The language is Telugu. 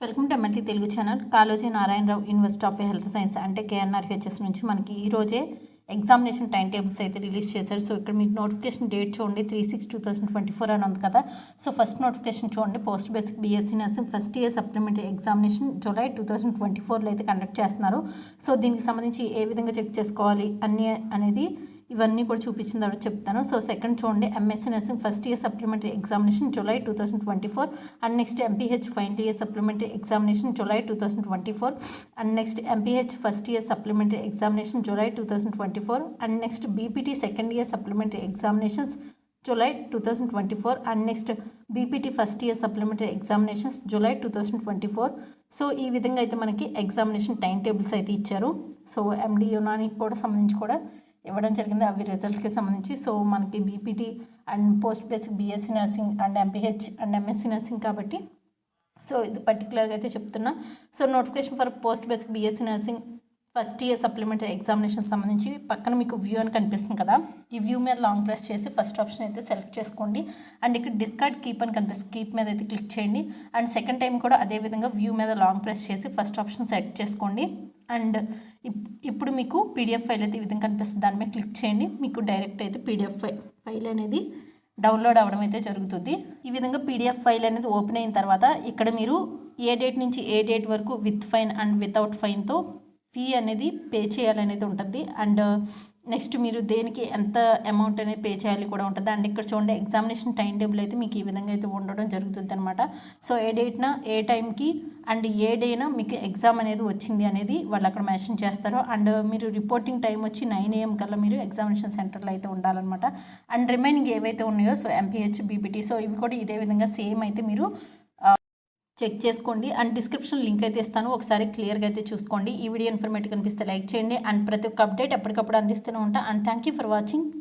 Welcome to MLT Telugu channel. Kaloji Narayanarao university of health science అంటే కేఎన్ఆర్హెచ్ఎస్ నుంచి మనకి ఈరోజే ఎగ్జామినేషన్ టైం టేబుల్స్ అయితే రిలీజ్ చేశారు. సో ఇక్కడ మీకు నోటిఫికేషన్ డేట్ చూడండి 3/6/2024 అని ఉంది కదా. సో ఫస్ట్ నోటిఫికేషన్ చూడండి, post basic BSc nursing first year supplementary examination July 2024లో అయితే కండక్ట్ చేస్తున్నారు. సో దీనికి సంబంధించి ఏ విధంగా చెక్ చేసుకోవాలి అన్నీ అనేది ఇవన్నీ కూడా చూపించిన తర్వాత చెప్తాను. సో సెకండ్ చూడండి, MSc nursing first year supplementary examination July 2024 and next MPH final year supplementary examination July 2024 and next MPH first year supplementary examination July 2024 and next BPT second year supplementary examinations July 2024 and next BPT first year supplementary examinations July 2024. So ఈ విధంగా అయితే మనకి ఎగ్జామినేషన్ టైం టేబుల్స్ అయితే ఇచ్చారు. సో ఎండి యునానికి కూడా సంబంధించి కూడా ఇవ్వడం జరిగింది అవి రిజల్ట్కి సంబంధించి. సో మనకి BPT and post basic BSc nursing and MPH and MSc nursing కాబట్టి సో ఇది పర్టికులర్గా అయితే చెప్తున్నా. So notification for post basic BSc nursing first year supplementary examination సంబంధించి పక్కన మీకు వ్యూ అని కనిపిస్తుంది కదా, ఈ వ్యూ మీద లాంగ్ ప్రెస్ చేసి ఫస్ట్ ఆప్షన్ అయితే సెలెక్ట్ చేసుకోండి. అండ్ ఇక్కడ డిస్కార్డ్ కీప్ అని కనిపిస్తుంది, కీప్ మీద అయితే క్లిక్ చేయండి. అండ్ సెకండ్ టైం కూడా అదేవిధంగా వ్యూ మీద లాంగ్ ప్రెస్ చేసి ఫస్ట్ ఆప్షన్ సెలెక్ట్ చేసుకోండి. అండ్ ఇప్పుడు మీకు పీడిఎఫ్ ఫైల్ అయితే ఈ విధంగా కనిపిస్తుంది, దాని మీద క్లిక్ చేయండి. మీకు డైరెక్ట్ అయితే పీడిఎఫ్ ఫైల్ అనేది డౌన్లోడ్ అవ్వడం అయితే జరుగుతుంది. ఈ విధంగా పీడిఎఫ్ ఫైల్ అనేది ఓపెన్ అయిన తర్వాత ఇక్కడ మీరు ఏ డేట్ నుంచి ఏ డేట్ వరకు విత్ ఫైన్ అండ్ వితౌట్ ఫైన్తో ఫీ అనేది పే చేయాలనేది ఉంటుంది. అండ్ నెక్స్ట్ మీరు దేనికి ఎంత అమౌంట్ అనేది పే చేయాలి కూడా ఉంటుంది. అండ్ ఇక్కడ చూడండి ఎగ్జామినేషన్ టైం టేబుల్ అయితే మీకు ఈ విధంగా అయితే ఉండడం జరుగుతుంది అనమాట. సో ఏ డేట్న ఏ టైంకి అండ్ ఏ డేనా మీకు ఎగ్జామ్ అనేది వచ్చింది అనేది వాళ్ళు అక్కడ మెన్షన్ చేస్తారు. అండ్ మీరు రిపోర్టింగ్ టైం వచ్చి 9 AM కల్లా మీరు ఎగ్జామినేషన్ సెంటర్లో అయితే ఉండాలన్నమాట. అండ్ రిమైనింగ్ ఏవైతే ఉన్నాయో సో ఎంపీహెచ్ బీపీటీ సో ఇవి కూడా ఇదే విధంగా సేమ్ అయితే మీరు చెక్ చేసుకోండి. అండ్ డిస్క్రిప్షన్ లింక్ అయితే ఇస్తాను, ఒకసారి క్లియర్గా అయితే చూసుకోండి. ఈ వీడియో ఇన్ఫర్మేటివ్ కనిపిస్తే లైక్ చేయండి. అండ్ ప్రతి ఒక్క అప్డేట్ ఎప్పటికప్పుడు అందిస్తూనే ఉంటా. And thank you for watching.